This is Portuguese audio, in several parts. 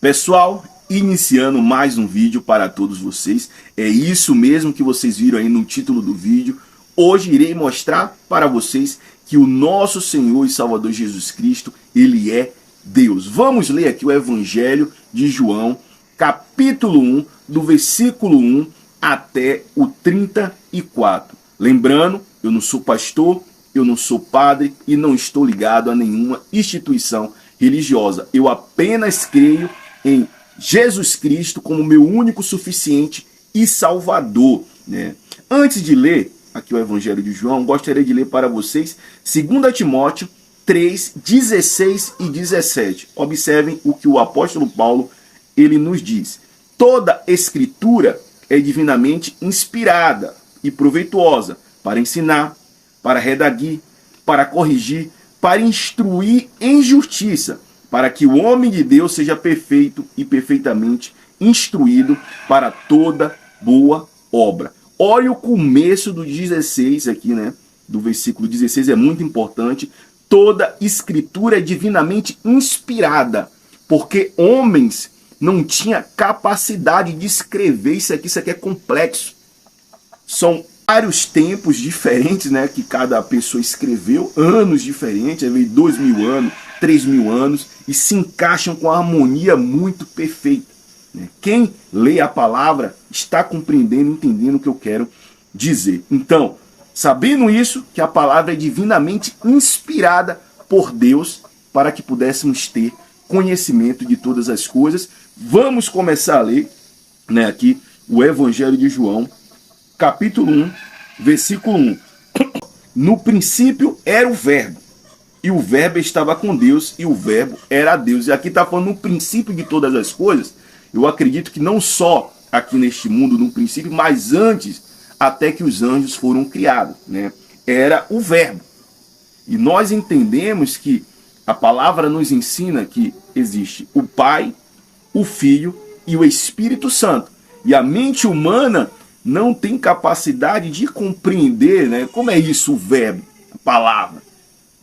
Pessoal, iniciando mais um vídeo para todos vocês. É isso mesmo que vocês viram aí no título do vídeo. Hoje irei mostrar para vocês que o nosso Senhor e Salvador Jesus Cristo, Ele é Deus. Vamos ler aqui o Evangelho de João, capítulo 1, do versículo 1 até o 34. Lembrando, eu não sou pastor, eu não sou padre e não estou ligado a nenhuma instituição religiosa. Eu apenas creio em Jesus Cristo como meu único, suficiente e Salvador, né? Antes de ler aqui o Evangelho de João, gostaria de ler para vocês 2 Timóteo 3, 16 e 17. Observem o que o apóstolo Paulo ele nos diz. Toda escritura é divinamente inspirada e proveitosa para ensinar, para redaguir, para corrigir, para instruir em justiça, para que o homem de Deus seja perfeito e perfeitamente instruído para toda boa obra. Olha o começo do 16 aqui, né? Do versículo 16 é muito importante. Toda escritura é divinamente inspirada, porque homens não tinham capacidade de escrever isso aqui é complexo. São vários tempos diferentes, né, que cada pessoa escreveu, anos diferentes, às vezes 2.000 anos, 3.000 anos, e se encaixam com uma harmonia muito perfeita. Quem lê a palavra está compreendendo, entendendo o que eu quero dizer. Então, sabendo isso, que a palavra é divinamente inspirada por Deus para que pudéssemos ter conhecimento de todas as coisas, vamos começar a ler, né, aqui o Evangelho de João, capítulo 1, versículo 1. No princípio era o verbo, e o verbo estava com Deus, e o verbo era Deus. E aqui está falando no princípio de todas as coisas. Eu acredito que não só aqui neste mundo, no princípio, mas antes, até que os anjos foram criados, né? Era o verbo. E nós entendemos que a palavra nos ensina que existe o Pai, o Filho e o Espírito Santo. E a mente humana não tem capacidade de compreender, né, como é isso o verbo, a palavra,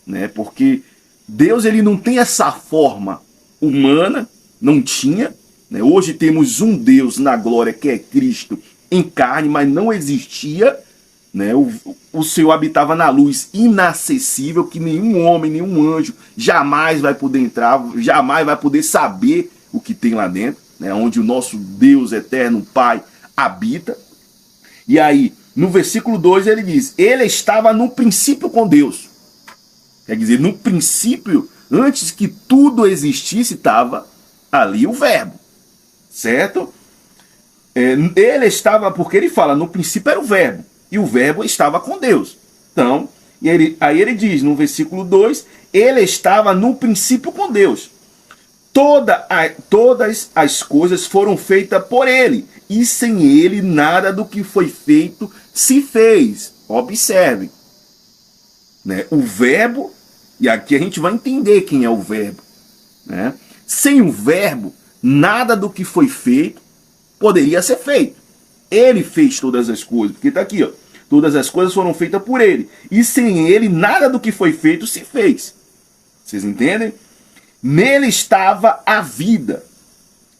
né? Porque Deus ele não tem essa forma humana, não tinha, né? Hoje temos um Deus na glória que é Cristo em carne, mas não existia, né? O Senhor habitava na luz inacessível que nenhum homem, nenhum anjo jamais vai poder entrar, jamais vai poder saber o que tem lá dentro, né? Onde o nosso Deus eterno Pai habita. E aí, no versículo 2 ele diz, ele estava no princípio com Deus. Quer dizer, no princípio, antes que tudo existisse, estava ali o verbo. Certo? Ele estava, porque ele fala, no princípio era o verbo. E o verbo estava com Deus. Então, aí ele diz no versículo 2, ele estava no princípio com Deus. Todas as coisas foram feitas por ele, e sem ele nada do que foi feito se fez. Observe, né? O verbo, e aqui a gente vai entender quem é o verbo, né? Sem o verbo, nada do que foi feito poderia ser feito. Ele fez todas as coisas, porque está aqui, ó, todas as coisas foram feitas por ele, e sem ele nada do que foi feito se fez. Vocês entendem? Nele estava a vida,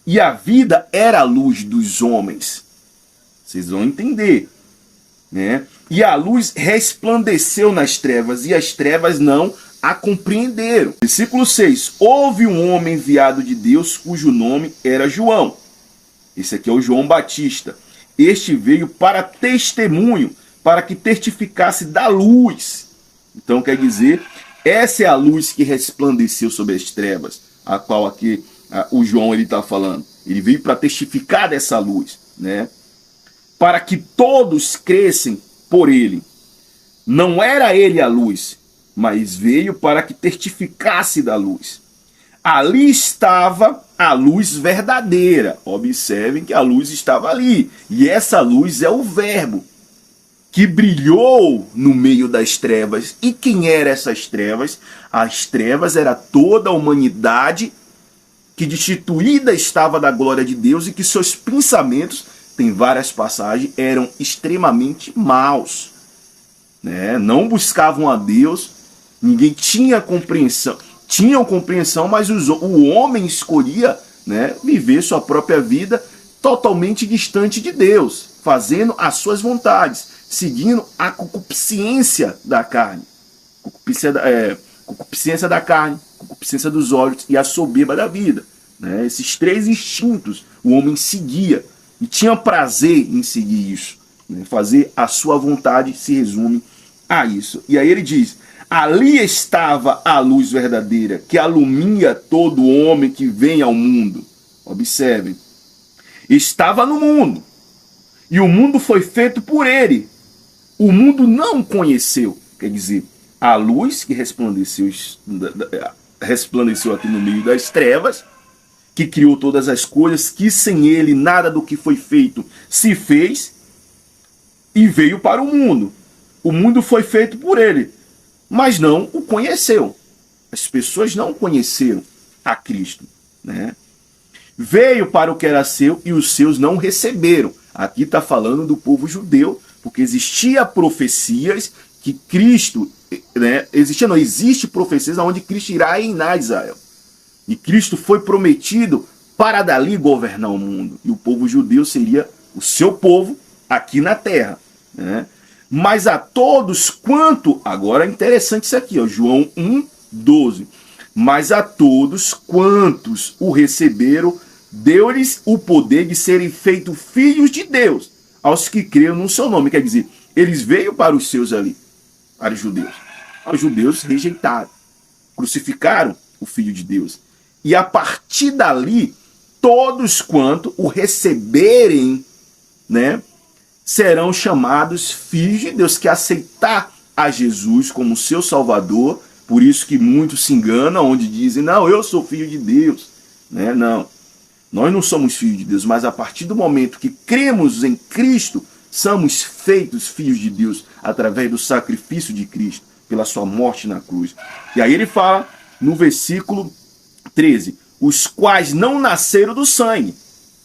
e a vida era a luz dos homens. Vocês vão entender, né? E a luz resplandeceu nas trevas, e as trevas não a compreenderam. Versículo 6. Houve um homem enviado de Deus, cujo nome era João. Esse aqui é o João Batista. Este veio para testemunho, para que testificasse da luz. Então quer dizer, essa é a luz que resplandeceu sobre as trevas, a qual aqui o João ele está falando. Ele veio para testificar dessa luz, né? Para que todos crescem por ele. Não era ele a luz, mas veio para que testificasse da luz. Ali estava a luz verdadeira. Observem que a luz estava ali. E essa luz é o verbo, que brilhou no meio das trevas. E quem eram essas trevas? As trevas era toda a humanidade que destituída estava da glória de Deus e que seus pensamentos, tem várias passagens, eram extremamente maus, né? Não buscavam a Deus, ninguém tinha compreensão. Tinham compreensão, mas o homem escolhia né, viver sua própria vida totalmente distante de Deus, fazendo as suas vontades, seguindo a concupiscência da carne, concupiscência da carne, concupiscência dos olhos e a soberba da vida. Né? Esses três instintos o homem seguia e tinha prazer em seguir isso. Né? Fazer a sua vontade se resume a isso. E aí ele diz: ali estava a luz verdadeira, que alumia todo homem que vem ao mundo. Observem. Estava no mundo, e o mundo foi feito por ele. O mundo não o conheceu. Quer dizer, a luz que resplandeceu aqui no meio das trevas, que criou todas as coisas, que sem ele nada do que foi feito se fez, e veio para o mundo. O mundo foi feito por ele, mas não o conheceu. As pessoas não conheceram a Cristo, né? Veio para o que era seu e os seus não receberam. Aqui está falando do povo judeu, porque existia profecias que Cristo, né, existe profecias onde Cristo irá reinar Israel. E Cristo foi prometido para dali governar o mundo. E o povo judeu seria o seu povo aqui na terra, né? Mas a todos quanto, agora é interessante isso aqui, ó, João 1:12. Mas a todos quantos o receberam, deu-lhes o poder de serem feitos filhos de Deus, aos que creram no seu nome. Quer dizer, eles veio para os seus ali, para os judeus. Os judeus rejeitaram, crucificaram o Filho de Deus. E a partir dali, todos quanto o receberem, né, serão chamados filhos de Deus, que aceitar a Jesus como seu Salvador. Por isso que muitos se enganam, onde dizem: não, eu sou filho de Deus. Né? Não, nós não somos filhos de Deus, mas a partir do momento que cremos em Cristo, somos feitos filhos de Deus através do sacrifício de Cristo, pela sua morte na cruz. E aí ele fala no versículo 13: os quais não nasceram do sangue,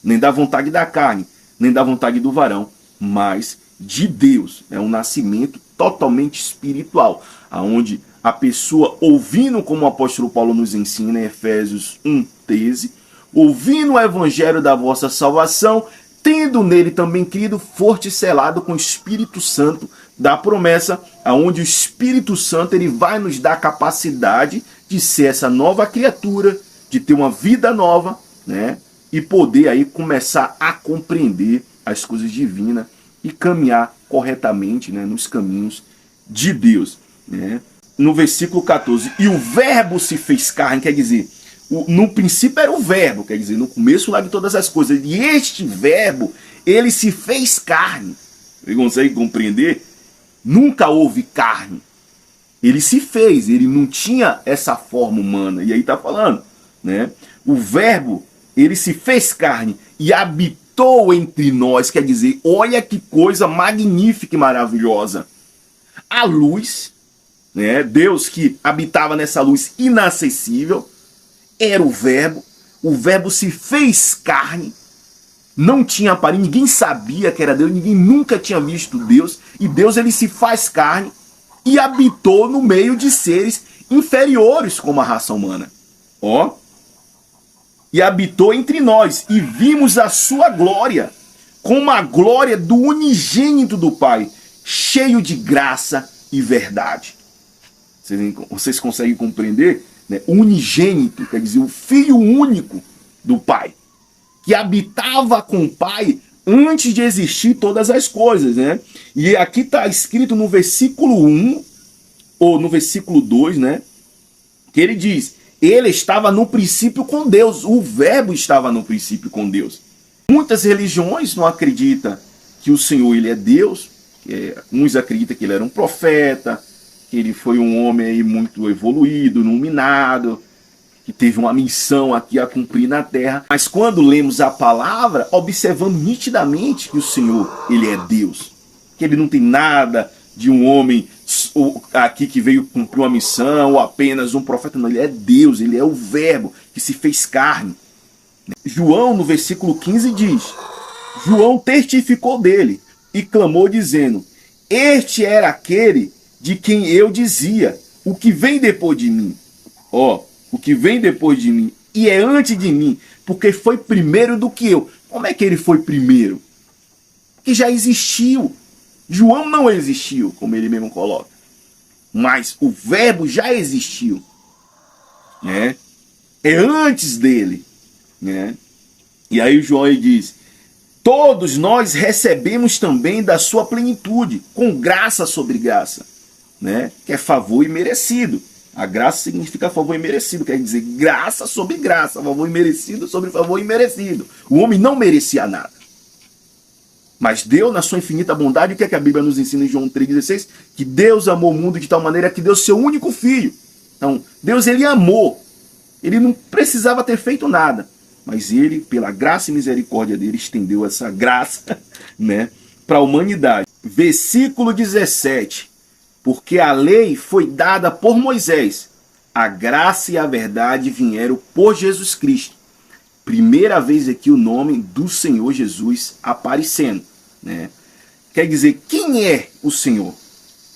nem da vontade da carne, nem da vontade do varão, mas de Deus. É um nascimento totalmente espiritual, aonde a pessoa, ouvindo, como o apóstolo Paulo nos ensina em Efésios 1:13, ouvindo o evangelho da vossa salvação, tendo nele também crido, forte selado com o Espírito Santo da promessa, aonde o Espírito Santo ele vai nos dar capacidade de ser essa nova criatura, de ter uma vida nova, né? E poder aí começar a compreender as coisas divinas e caminhar corretamente, né, nos caminhos de Deus, né? No versículo 14, e o verbo se fez carne, quer dizer, no princípio era o verbo, quer dizer, no começo lá de todas as coisas, e este verbo, ele se fez carne. Você consegue compreender? Nunca houve carne. Ele se fez, ele não tinha essa forma humana, e aí está falando, né? O verbo, ele se fez carne e habitou entre nós, quer dizer, olha que coisa magnífica e maravilhosa. A luz, né? Deus que habitava nessa luz inacessível, era o verbo se fez carne, não tinha aparência, ninguém sabia que era Deus, ninguém nunca tinha visto Deus, e Deus ele se faz carne e habitou no meio de seres inferiores como a raça humana. Ó, e habitou entre nós, e vimos a sua glória, como a glória do unigênito do Pai, cheio de graça e verdade. Vocês conseguem compreender? Né? Unigênito, quer dizer, o Filho único do Pai, que habitava com o Pai antes de existir todas as coisas, né? E aqui está escrito no versículo 1, ou no versículo 2, né? Que ele diz: ele estava no princípio com Deus, o verbo estava no princípio com Deus. Muitas religiões não acreditam que o Senhor ele é Deus, uns acreditam que ele era um profeta, que ele foi um homem aí muito evoluído, iluminado, que teve uma missão aqui a cumprir na terra. Mas quando lemos a palavra, observamos nitidamente que o Senhor, ele é Deus. Que ele não tem nada de um homem aqui que veio cumprir uma missão, ou apenas um profeta. Não, ele é Deus, ele é o verbo que se fez carne. João, no versículo 15, diz: João testificou dele e clamou dizendo: este era aquele de quem eu dizia, o que vem depois de mim. Ó, o que vem depois de mim, e é antes de mim, porque foi primeiro do que eu. Como é que ele foi primeiro? Porque já existiu. João não existiu, como ele mesmo coloca. Mas o verbo já existiu. Né? É antes dele. Né? E aí o João ele diz: todos nós recebemos também da sua plenitude, com graça sobre graça. Né? Que é favor imerecido. A graça significa favor imerecido, quer dizer graça sobre graça, favor imerecido sobre favor imerecido. O homem não merecia nada. Mas Deus, na sua infinita bondade, o que é que a Bíblia nos ensina em João 3,16? Que Deus amou o mundo de tal maneira que deu seu único filho. Então, Deus ele amou. Ele não precisava ter feito nada. Mas ele, pela graça e misericórdia dele, estendeu essa graça, né, para a humanidade. Versículo 17. Porque a lei foi dada por Moisés, a graça e a verdade vieram por Jesus Cristo. Primeira vez aqui o nome do Senhor Jesus aparecendo. Né? Quer dizer, quem é o Senhor?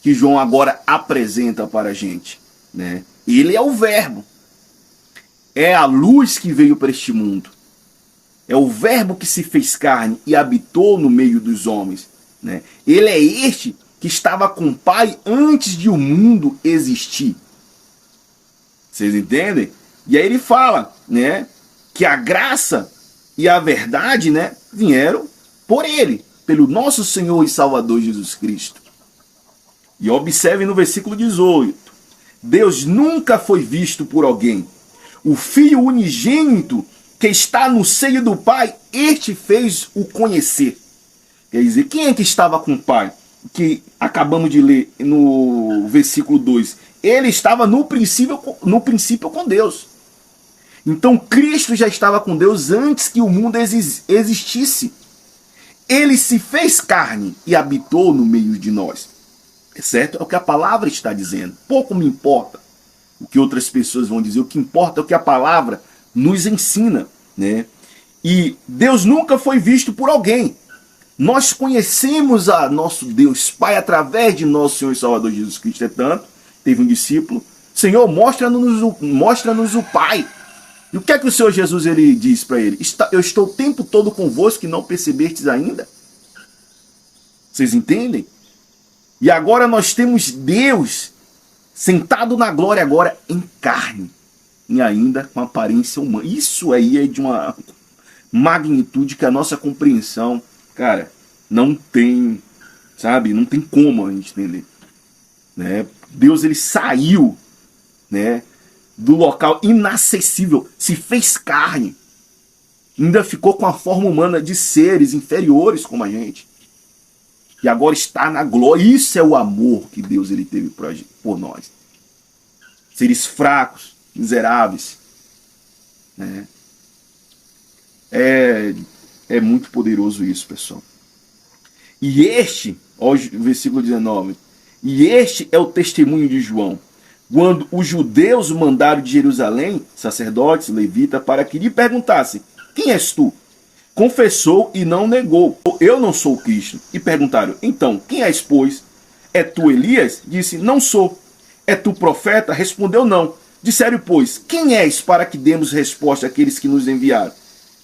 Que João agora apresenta para a gente. Né? Ele é o verbo. É a luz que veio para este mundo. É o verbo que se fez carne e habitou no meio dos homens. Né? Ele é este que estava com o Pai antes de o mundo existir. Vocês entendem? E aí ele fala, né, que a graça e a verdade, né, vieram por ele, pelo nosso Senhor e Salvador Jesus Cristo. E observe no versículo 18. Deus nunca foi visto por alguém. O Filho unigênito que está no seio do Pai, este fez o conhecer. Quer dizer, quem é que estava com o Pai? Que acabamos de ler no versículo 2. Ele estava no princípio com Deus. Então Cristo já estava com Deus antes que o mundo existisse. Ele se fez carne e habitou no meio de nós. É certo? É o que a palavra está dizendo. Pouco me importa o que outras pessoas vão dizer. O que importa é o que a palavra nos ensina. Né? E Deus nunca foi visto por alguém. Nós conhecemos a nosso Deus Pai através de nosso Senhor e Salvador Jesus Cristo. É tanto, teve um discípulo: Senhor, mostra-nos o Pai. E o que é que o Senhor Jesus ele diz para ele? Eu estou o tempo todo convosco e não percebestes ainda? Vocês entendem? E agora nós temos Deus sentado na glória agora em carne e ainda com aparência humana. Isso aí é de uma magnitude que a nossa compreensão, cara, não tem, sabe? Não tem como a gente entender. Né? Deus, ele saiu, né, do local inacessível, se fez carne, ainda ficou com a forma humana de seres inferiores como a gente. E agora está na glória. Isso é o amor que Deus ele teve por nós. Seres fracos, miseráveis. Né? É muito poderoso isso, pessoal. E este, ó, versículo 19, e este é o testemunho de João, quando os judeus mandaram de Jerusalém, sacerdotes, levitas, para que lhe perguntassem: quem és tu? Confessou e não negou: eu não sou o Cristo. E perguntaram: então, quem és, pois? É tu Elias? Disse: não sou. É tu profeta? Respondeu: não. Disseram, pois: quem és, para que demos resposta àqueles que nos enviaram?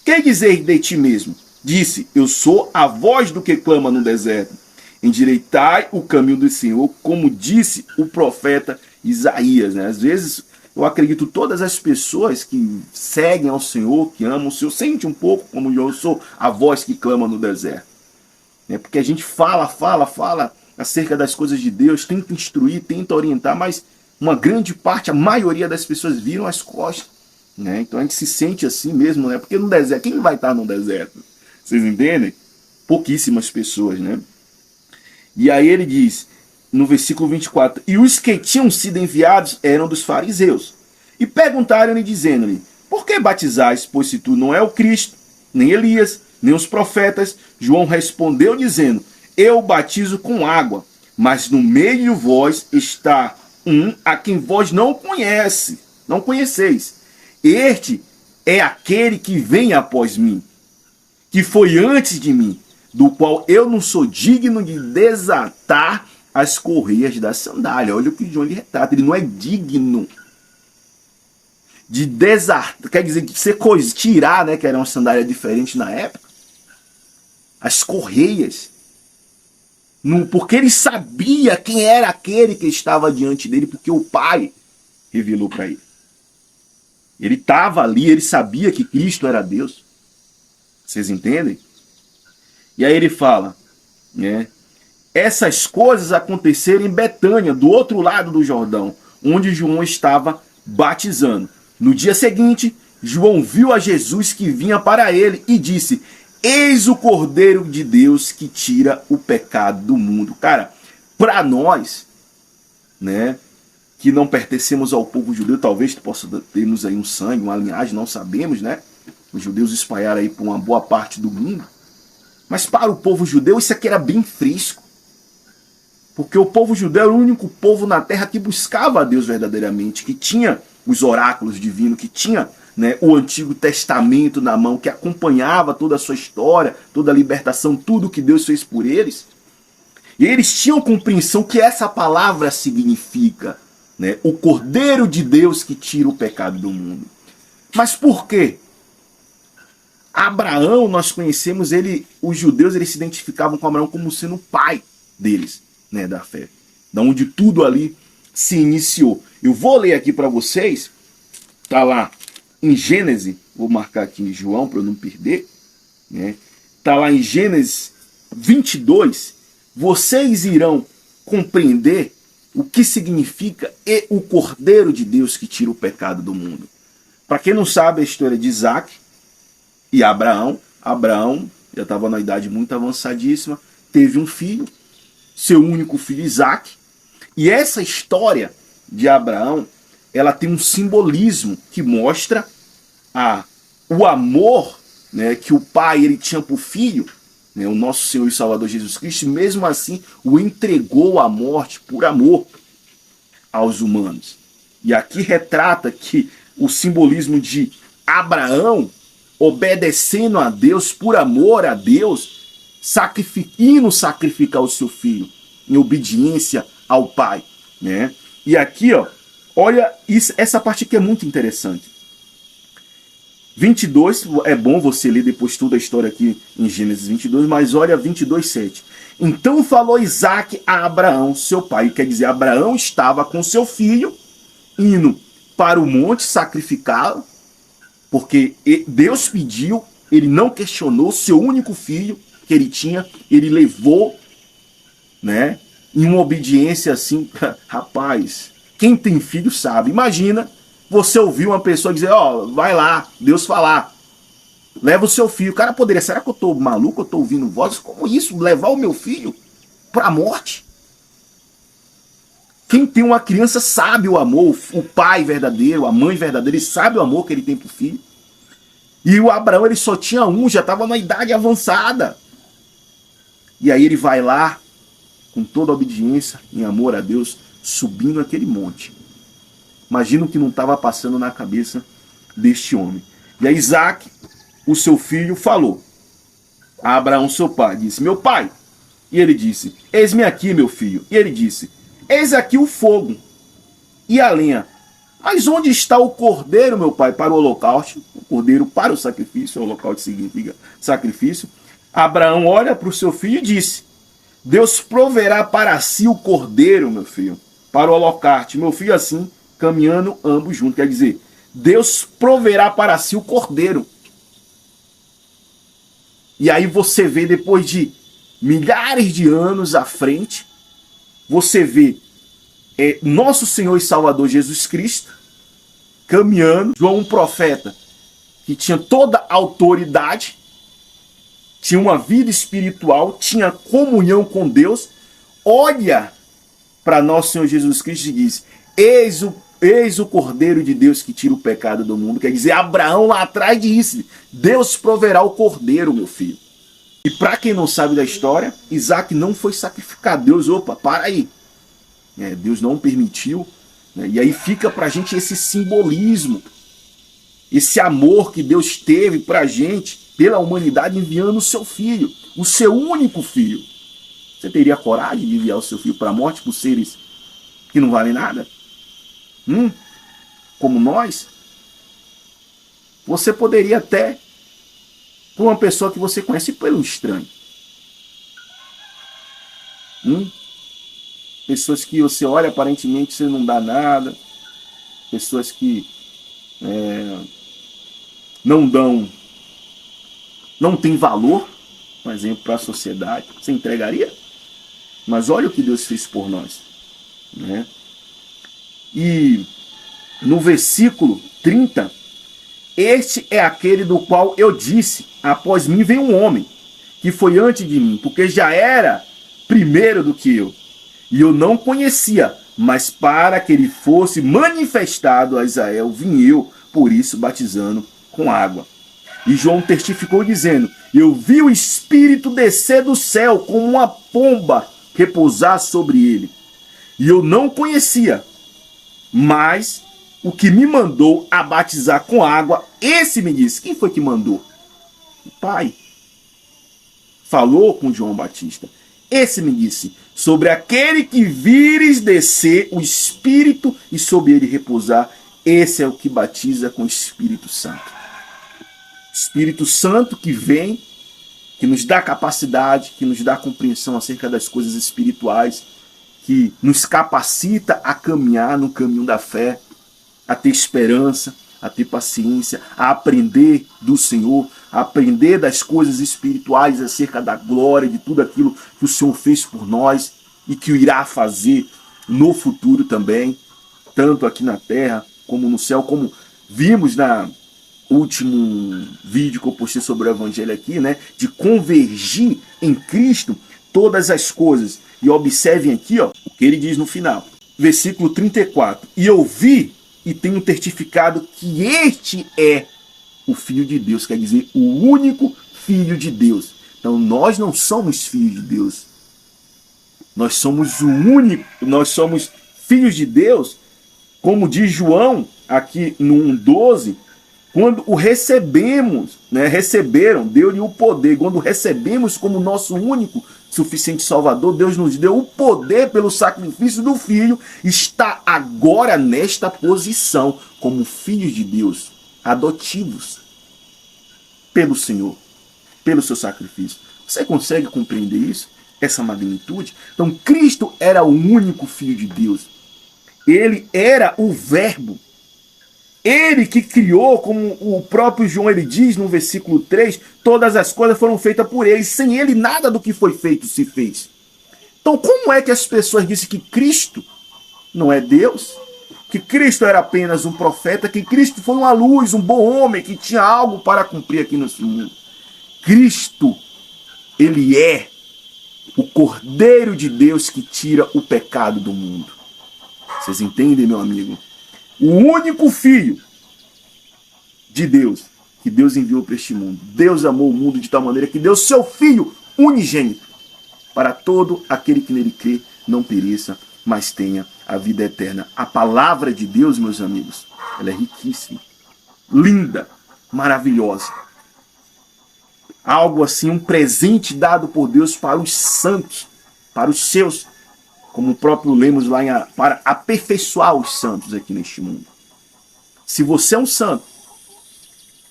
Que dizer de ti mesmo? Disse: eu sou a voz do que clama no deserto. Endireitai o caminho do Senhor, como disse o profeta Isaías. Né? Às vezes, eu acredito todas as pessoas que seguem ao Senhor, que amam o Senhor, sentem um pouco como eu sou a voz que clama no deserto. É porque a gente fala acerca das coisas de Deus, tenta instruir, tenta orientar, mas uma grande parte, a maioria das pessoas viram as costas. Né? Então a gente se sente assim mesmo, né? Porque no deserto, quem vai estar no deserto? Vocês entendem? Pouquíssimas pessoas, né? E aí ele diz, no versículo 24, e os que tinham sido enviados eram dos fariseus. E perguntaram-lhe, dizendo-lhe: por que batizais, pois se tu não é o Cristo, nem Elias, nem os profetas? João respondeu, dizendo: eu batizo com água, mas no meio de vós está um a quem vós não conheceis. Este é aquele que vem após mim, que foi antes de mim, do qual eu não sou digno de desatar as correias da sandália. Olha o que João lhe retrata, ele não é digno de quer dizer, de você tirar, né, que era uma sandália diferente na época, as correias, porque ele sabia quem era aquele que estava diante dele, porque o Pai revelou para ele. Ele estava ali, ele sabia que Cristo era Deus. Vocês entendem? E aí ele fala, né? Essas coisas aconteceram em Betânia, do outro lado do Jordão, onde João estava batizando. No dia seguinte, João viu a Jesus que vinha para ele e disse: eis o Cordeiro de Deus que tira o pecado do mundo. Cara, para nós, né, que não pertencemos ao povo judeu, talvez possa termos aí um sangue, uma linhagem, não sabemos, né? Os judeus espalharam aí por uma boa parte do mundo. Mas para o povo judeu isso aqui era bem fresco. Porque o povo judeu era o único povo na terra que buscava a Deus verdadeiramente, que tinha os oráculos divinos, que tinha, né, o Antigo Testamento na mão, que acompanhava toda a sua história, toda a libertação, tudo que Deus fez por eles. E eles tinham compreensão que essa palavra significa, né, o Cordeiro de Deus que tira o pecado do mundo. Mas por quê? Abraão, nós conhecemos ele, os judeus eles se identificavam com Abraão como sendo o pai deles, né, da fé, da onde tudo ali se iniciou. Eu vou ler aqui para vocês, tá lá em Gênesis, vou marcar aqui em João para eu não perder, né? Tá lá em Gênesis 22, vocês irão compreender o que significa o Cordeiro de Deus que tira o pecado do mundo. Para quem não sabe a história de Isaac e Abraão já estava na idade muito avançadíssima, teve um filho, seu único filho Isaac, e essa história de Abraão, ela tem um simbolismo que mostra o amor, né, que o pai ele tinha por filho, né, o nosso Senhor e Salvador Jesus Cristo, e mesmo assim o entregou à morte por amor aos humanos. E aqui retrata que o simbolismo de Abraão obedecendo a Deus, por amor a Deus, indo sacrificar o seu filho, em obediência ao Pai, né? E aqui, ó, olha, essa parte aqui é muito interessante. 22, é bom você ler depois toda a história aqui em Gênesis 22, mas olha 22:7. Então falou Isaac a Abraão, seu pai, quer dizer, Abraão estava com seu filho, indo para o monte sacrificá-lo, porque Deus pediu, ele não questionou, seu único filho que ele tinha, ele levou, né, em uma obediência assim. Rapaz, quem tem filho sabe. Imagina você ouvir uma pessoa dizer, ó, vai lá, Deus falar, leva o seu filho. O cara poderia, será que eu tô maluco, eu tô ouvindo vozes? Como isso? Levar o meu filho para a morte? Quem tem uma criança sabe o amor, o pai verdadeiro, a mãe verdadeira, ele sabe o amor que ele tem pro filho. E o Abraão, ele só tinha um, já estava na idade avançada. E aí ele vai lá, com toda a obediência, em amor a Deus, subindo aquele monte. Imagina o que não estava passando na cabeça deste homem. E aí Isaac, o seu filho, falou a Abraão, seu pai, disse, meu pai. E ele disse, eis-me aqui, meu filho. E ele disse, eis aqui o fogo e a lenha. Mas onde está o cordeiro, meu pai, para o holocausto? O cordeiro para o sacrifício, o holocausto significa sacrifício. Abraão olha para o seu filho e disse, Deus proverá para si o cordeiro, meu filho, para o holocausto. Meu filho assim, caminhando ambos juntos. Quer dizer, Deus proverá para si o cordeiro. E aí você vê, depois de milhares de anos à frente, você vê nosso Senhor e Salvador Jesus Cristo caminhando, João, um profeta que tinha toda a autoridade, tinha uma vida espiritual, tinha comunhão com Deus, olha para nosso Senhor Jesus Cristo e diz, eis o Cordeiro de Deus que tira o pecado do mundo. Quer dizer, Abraão lá atrás disse, Deus proverá o cordeiro, meu filho. E para quem não sabe da história, Isaac não foi sacrificado. Deus, opa, para aí. Deus não permitiu, né? E aí fica pra gente esse simbolismo, esse amor que Deus teve pra gente, pela humanidade, enviando o seu filho, o seu único filho. Você teria coragem de enviar o seu filho para a morte por seres que não valem nada? Como nós? Você poderia até, por uma pessoa que você conhece, pelo estranho. Pessoas que você olha, aparentemente você não dá nada. Pessoas que não tem valor, por exemplo, para a sociedade. Você entregaria? Mas olha o que Deus fez por nós, né? E no versículo 30, este é aquele do qual eu disse, após mim vem um homem, que foi antes de mim, porque já era primeiro do que eu. E eu não conhecia, mas para que ele fosse manifestado a Israel, vim eu, por isso, batizando com água. E João testificou dizendo, eu vi o Espírito descer do céu como uma pomba repousar sobre ele. E eu não conhecia, mas o que me mandou a batizar com água, esse me disse. Quem foi que mandou? O Pai. Falou com João Batista. Esse me disse, sobre aquele que vires descer o Espírito e sobre ele repousar, esse é o que batiza com o Espírito Santo. Espírito Santo que vem, que nos dá capacidade, que nos dá compreensão acerca das coisas espirituais, que nos capacita a caminhar no caminho da fé, a ter esperança, a ter paciência, a aprender do Senhor, a aprender das coisas espirituais acerca da glória, de tudo aquilo que o Senhor fez por nós e que o irá fazer no futuro também, tanto aqui na terra como no céu, como vimos na último vídeo que eu postei sobre o Evangelho aqui, né, de convergir em Cristo todas as coisas. E observem aqui, ó, o que ele diz no final, versículo 34. E eu vi e tenho testificado que este é o Filho de Deus, quer dizer, o único Filho de Deus. Então nós não somos filhos de Deus. Nós somos o único, nós somos filhos de Deus, como diz João aqui no 1:12, quando o recebemos, né, receberam, deu-lhe o poder. Quando recebemos como nosso único suficiente Salvador, Deus nos deu o poder pelo sacrifício do Filho, está agora nesta posição como filhos de Deus, adotivos pelo Senhor, pelo seu sacrifício. Você consegue compreender isso? Essa magnitude? Então Cristo era o único Filho de Deus. Ele era o Verbo. Ele que criou, como o próprio João ele diz no versículo 3, todas as coisas foram feitas por ele. Sem ele, nada do que foi feito se fez. Então, como é que as pessoas dizem que Cristo não é Deus? Que Cristo era apenas um profeta? Que Cristo foi uma luz, um bom homem, que tinha algo para cumprir aqui nesse mundo? Cristo, ele é o Cordeiro de Deus que tira o pecado do mundo. Vocês entendem, meu amigo? O único Filho de Deus que Deus enviou para este mundo. Deus amou o mundo de tal maneira que deu seu Filho unigênito para todo aquele que nele crê não pereça, mas tenha a vida eterna. A palavra de Deus, meus amigos, ela é riquíssima, linda, maravilhosa. Algo assim, um presente dado por Deus para os santos, para os seus, como o próprio lemos lá, para aperfeiçoar os santos aqui neste mundo. Se você é um santo,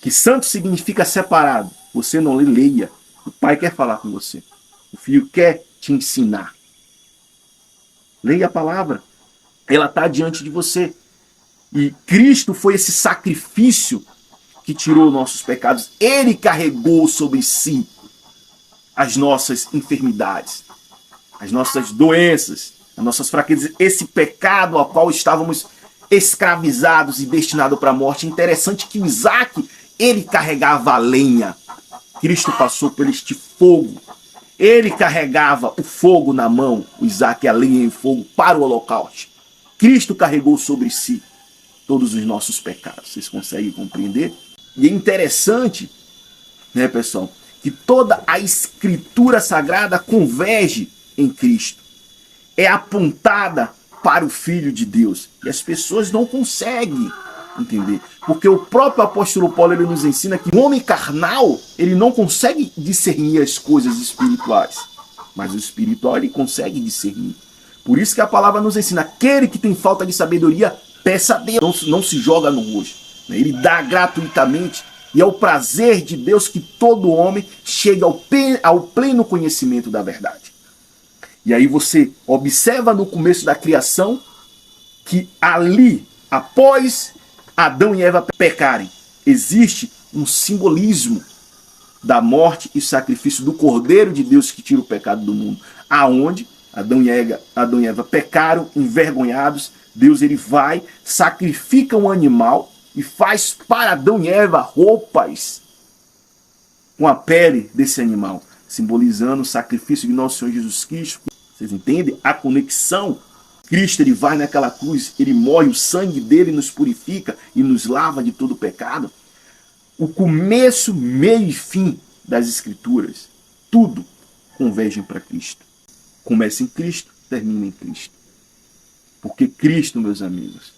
que santo significa separado, você não leia. O Pai quer falar com você. O Filho quer te ensinar. Leia a palavra. Ela está diante de você. E Cristo foi esse sacrifício que tirou nossos pecados. Ele carregou sobre si as nossas enfermidades, as nossas doenças, as nossas fraquezas, esse pecado ao qual estávamos escravizados e destinados para a morte. Interessante que Isaac, ele carregava a lenha. Cristo passou por este fogo. Ele carregava o fogo na mão, o Isaac, a lenha em fogo para o holocausto. Cristo carregou sobre si todos os nossos pecados. Vocês conseguem compreender? E é interessante, né, pessoal, que toda a Escritura Sagrada converge em Cristo. É apontada para o Filho de Deus. E as pessoas não conseguem entender. Porque o próprio apóstolo Paulo ele nos ensina que o homem carnal ele não consegue discernir as coisas espirituais. Mas o espiritual ele consegue discernir. Por isso que a palavra nos ensina, aquele que tem falta de sabedoria, peça a Deus. Não se joga no rosto. Ele dá gratuitamente, e é o prazer de Deus que todo homem chegue ao pleno conhecimento da verdade. E aí você observa no começo da criação que ali, após Adão e Eva pecarem, existe um simbolismo da morte e sacrifício do Cordeiro de Deus que tira o pecado do mundo. Aonde Adão e Eva pecaram, envergonhados, Deus ele vai, sacrifica um animal e faz para Adão e Eva roupas com a pele desse animal, simbolizando o sacrifício de nosso Senhor Jesus Cristo. Vocês entendem? A conexão. Cristo ele vai naquela cruz, ele morre, o sangue dele nos purifica e nos lava de todo pecado. O começo, meio e fim das Escrituras, tudo convergem para Cristo. Começa em Cristo, termina em Cristo. Porque Cristo, meus amigos,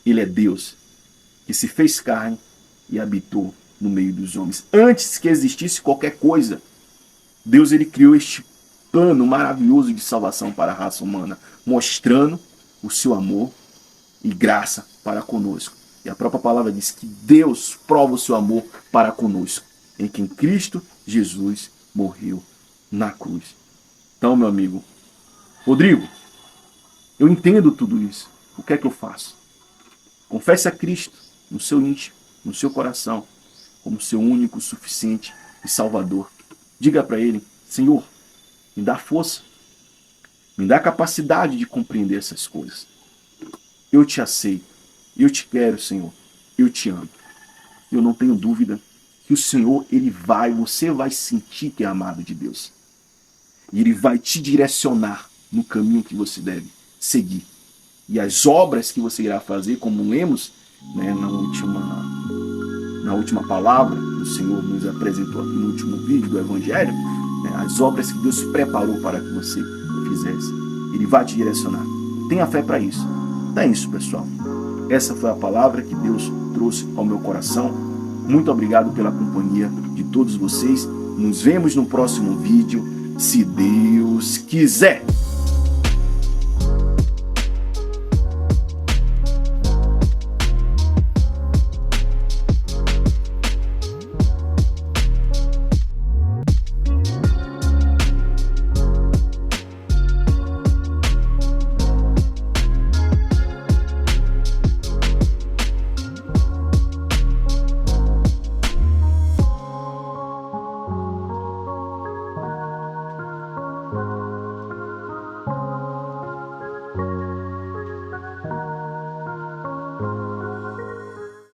ele é Deus que se fez carne e habitou no meio dos homens. Antes que existisse qualquer coisa, Deus ele criou este plano maravilhoso de salvação para a raça humana, mostrando o seu amor e graça para conosco. E a própria palavra diz que Deus prova o seu amor para conosco, em quem Cristo Jesus morreu na cruz. Então, meu amigo, Rodrigo, eu entendo tudo isso. O que é que eu faço? Confesse a Cristo no seu íntimo, no seu coração, como seu único, suficiente e salvador. Diga para ele: Senhor, me dá força, me dá capacidade de compreender essas coisas. Eu te aceito, eu te quero, Senhor, eu te amo. Eu não tenho dúvida que o Senhor, você vai sentir que é amado de Deus. E Ele vai te direcionar no caminho que você deve seguir. E as obras que você irá fazer, como lemos, né, na última palavra, o Senhor nos apresentou aqui no último vídeo do Evangelho, né, as obras que Deus preparou para que você fizesse. Ele vai te direcionar. Tenha fé para isso. Então é isso, pessoal. Essa foi a palavra que Deus trouxe ao meu coração. Muito obrigado pela companhia de todos vocês. Nos vemos no próximo vídeo, se Deus quiser.